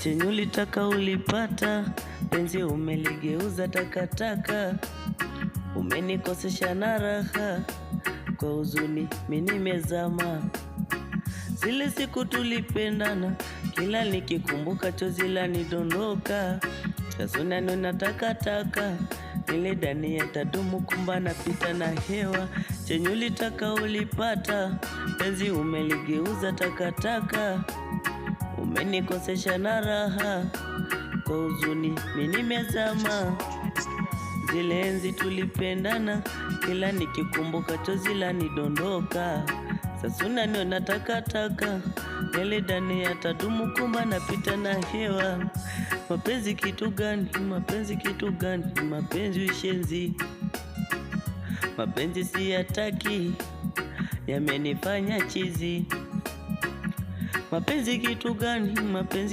chenye ulitaka ulipata, penzi umeligeuza takataka, umenikosesha na raha, kwa huzuni mimi nimezama. Zile siku tulipendana, kila nikikumbuka chozi lanidondoka. Sasa unaniona takataka, ile ndani yatadumu kumba napita na hewa. Chenye ulitaka ulipata, penzi umeligeuza takataka, umenikosesha na raha, kwa huzuni mimi nimezama. Zile enzi tulipendana, kila nikikumbuka chozi lanidondoka. Sasa unaniona takataka, ile ndani yatadumu kumba napita na hewa. Mapenzi kitu gani? Mapenzi kitu gani? Mapenzi ushenzi, mapenzi siyataki, yamenifanya chizi. Mapenzi kitu gani? Mapenzi